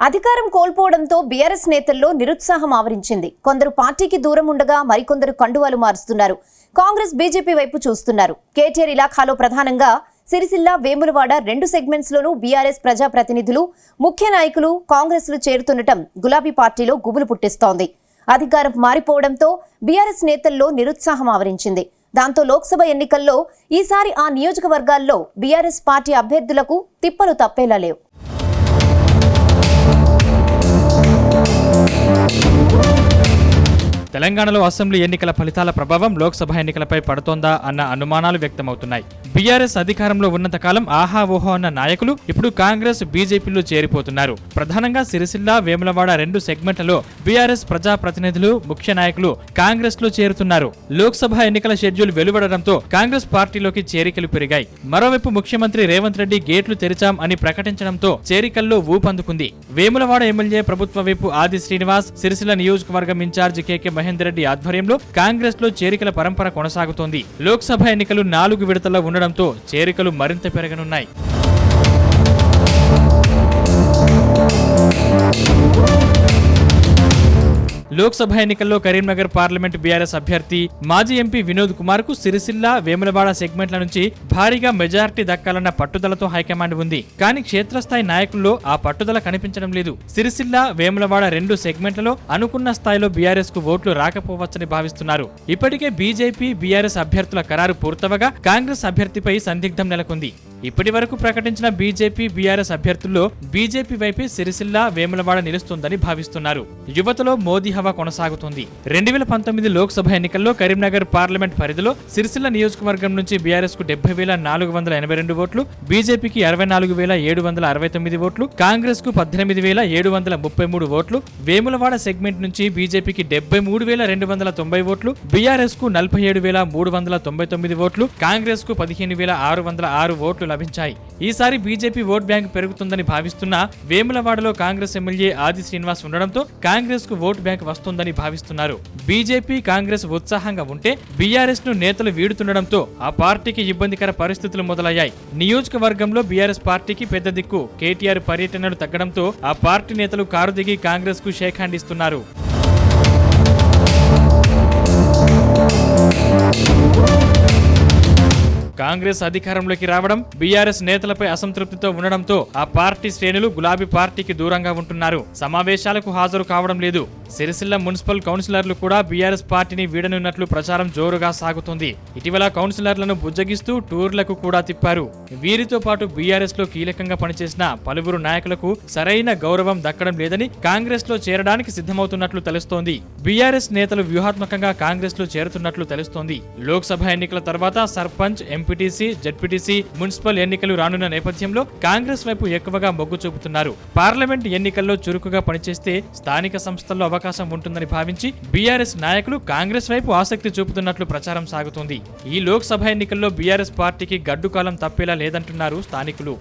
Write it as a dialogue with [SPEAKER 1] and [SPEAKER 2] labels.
[SPEAKER 1] అధికారం కోల్పోవడంతో బీఆర్ఎస్ నేతల్లో నిరుత్సాహం ఆవరించింది. కొందరు పార్టీకి దూరం ఉండగా మరికొందరు కండువాలు మారుస్తున్నారు. కాంగ్రెస్ బీజేపీ వైపు చూస్తున్నారు. కేటీఆర్ ఇలాఖాలో ప్రధానంగా సిరిసిల్ల, వేములవాడ రెండు సెగ్మెంట్స్ లోనూ బీఆర్ఎస్ ప్రజాప్రతినిధులు, ముఖ్య నాయకులు కాంగ్రెస్ లో చేరుతుండటం గులాబీ పార్టీలో గుబులు పుట్టిస్తోంది. అధికారం మారిపోవడంతో బీఆర్ఎస్ నేతల్లో నిరుత్సాహం ఆవరించింది. దాంతో లోక్సభ ఎన్నికల్లో ఈసారి ఆ నియోజకవర్గాల్లో బీఆర్ఎస్ పార్టీ అభ్యర్థులకు తిప్పలు తప్పేలా లేవు.
[SPEAKER 2] తెలంగాణలో అసెంబ్లీ ఎన్నికల ఫలితాల ప్రభావం లోక్సభ ఎన్నికలపై పడుతోందా అన్న అనుమానాలు వ్యక్తమవుతున్నాయి. బీఆర్ఎస్ అధికారంలో ఉన్నంతకాలం ఆహా ఓహో అన్న నాయకులు ఇప్పుడు కాంగ్రెస్, బీజేపీలో చేరిపోతున్నారు. ప్రధానంగా సిరిసిల్ల, వేములవాడ రెండు సెగ్మెంట్లలో బీఆర్ఎస్ ప్రజాప్రతినిధులు, ముఖ్య నాయకులు కాంగ్రెస్ లో చేరుతున్నారు. లోక్సభ ఎన్నికల షెడ్యూల్ వెలువడడంతో కాంగ్రెస్ పార్టీలోకి చేరికలు పెరిగాయి. మరోవైపు ముఖ్యమంత్రి రేవంత్ రెడ్డి గేట్లు తెరిచాం అని ప్రకటించడంతో చేరికల్లో ఊపందుకుంది. వేములవాడ ఎమ్మెల్యే ప్రభుత్వ వైపు ఆది శ్రీనివాస్, సిరిసిల్ల నియోజకవర్గం ఇన్ఛార్జి కేకే మహేందర్ రెడ్డి ఆధ్వర్యంలో కాంగ్రెస్ లో చేరికల పరంపర కొనసాగుతోంది. లోక్సభ ఎన్నికలు 4 విడతల్లో ఉండడంతో చేరికలు మరింత పెరగనున్నాయి. లోక్సభ ఎన్నికల్లో కరీంనగర్ పార్లమెంట్ బీఆర్ఎస్ అభ్యర్థి మాజీ ఎంపీ వినోద్ కుమార్ కు సిరిసిల్ల, వేములవాడ సెగ్మెంట్ల నుంచి భారీగా మెజారిటీ దక్కాలన్న పట్టుదలతో హైకమాండ్ ఉంది. కానీ క్షేత్రస్థాయి నాయకుల్లో ఆ పట్టుదల కనిపించడం లేదు. సిరిసిల్ల, వేములవాడ రెండు సెగ్మెంట్లలో అనుకున్న స్థాయిలో బీఆర్ఎస్ కు ఓట్లు రాకపోవచ్చని భావిస్తున్నారు. ఇప్పటికే బీజేపీ, బీఆర్ఎస్ అభ్యర్థుల ఖరారు పూర్తవగా కాంగ్రెస్ అభ్యర్థిపై సందిగ్ధం నెలకొంది. ఇప్పటి వరకు ప్రకటించిన బీజేపీ, బీఆర్ఎస్ అభ్యర్థుల్లో బీజేపీ వైపే సిరిసిల్ల, వేములవాడ నిలుస్తుందని భావిస్తున్నారు. యువతలో మోదీ హవా కొనసాగుతుంది. 2019 లోక్సభ ఎన్నికల్లో కరీంనగర్ పార్లమెంట్ పరిధిలో సిరిసిల్ల నియోజకవర్గం నుంచి బీఆర్ఎస్ కు 70,482 ఓట్లు, బీజేపీకి 64,769 ఓట్లు, కాంగ్రెస్ కు 18,733 ఓట్లు, వేములవాడ సెగ్మెంట్ నుంచి బీజేపీకి 73,290 ఓట్లు, బీఆర్ఎస్ కు 47,399 ఓట్లు, కాంగ్రెస్ కు 15,606 ఓట్లు లభించాయి. ఈసారి బీజేపీ ఓట్ బ్యాంక్ పెరుగుతుందని భావిస్తున్న వేములవాడలో కాంగ్రెస్ ఎమ్మెల్యే ఆది శ్రీనివాస్ ఉండడంతో కాంగ్రెస్ కు ఓట్ బ్యాంక్ వస్తుందని భావిస్తున్నారు. బీజేపీ, కాంగ్రెస్ ఉత్సాహంగా ఉంటే బీఆర్ఎస్ ను నేతలు వీడుతుండడంతో ఆ పార్టీకి ఇబ్బందికర పరిస్థితులు మొదలయ్యాయి. నియోజకవర్గంలో బీఆర్ఎస్ పార్టీకి పెద్ద దిక్కు కేటీఆర్ పర్యటనలు తగ్గడంతో ఆ పార్టీ నేతలు కారు దిగి కాంగ్రెస్ కు షేక్ హ్యాండ్ ఇస్తున్నారు. కాంగ్రెస్ అధికారంలోకి రావడం, బీఆర్ఎస్ నేతలపై అసంతృప్తితో ఉండడంతో ఆ పార్టీ శ్రేణులు గులాబీ పార్టీకి దూరంగా ఉంటున్నారు. సమావేశాలకు హాజరు కావడం లేదు. సిరిసిల్ల మున్సిపల్ కౌన్సిలర్లు కూడా బీఆర్ఎస్ పార్టీని వీడనున్నట్లు ప్రచారం జోరుగా సాగుతుంది. ఇటీవల కౌన్సిలర్లను బుజ్జగిస్తూ టూర్లకు కూడా తిప్పారు. వీరితో పాటు బీఆర్ఎస్ లో కీలకంగా పనిచేసిన పలువురు నాయకులకు సరైన గౌరవం దక్కడం లేదని కాంగ్రెస్ లో చేరడానికి సిద్ధమవుతున్నట్లు తెలుస్తోంది. బీఆర్ఎస్ నేతలు వ్యూహాత్మకంగా కాంగ్రెస్ లో చేరుతున్నట్లు తెలుస్తోంది. లోక్సభ ఎన్నికల తర్వాత సర్పంచ్, ఎంపీటీసీ, జెడ్పీటీసీ, మున్సిపల్ ఎన్నికలు రానున్న నేపథ్యంలో కాంగ్రెస్ వైపు ఎక్కువగా మొగ్గు చూపుతున్నారు. పార్లమెంట్ ఎన్నికల్లో చురుకుగా పనిచేస్తే స్థానిక సంస్థల్లో అవకాశం ఉంటుందని భావించి బీఆర్ఎస్ నాయకులు కాంగ్రెస్ వైపు ఆసక్తి చూపుతున్నట్లు ప్రచారం సాగుతోంది. ఈ లోక్సభ ఎన్నికల్లో బీఆర్ఎస్ పార్టీకి గడ్డుకాలం తప్పేలా లేదంటున్నారు స్థానికులు.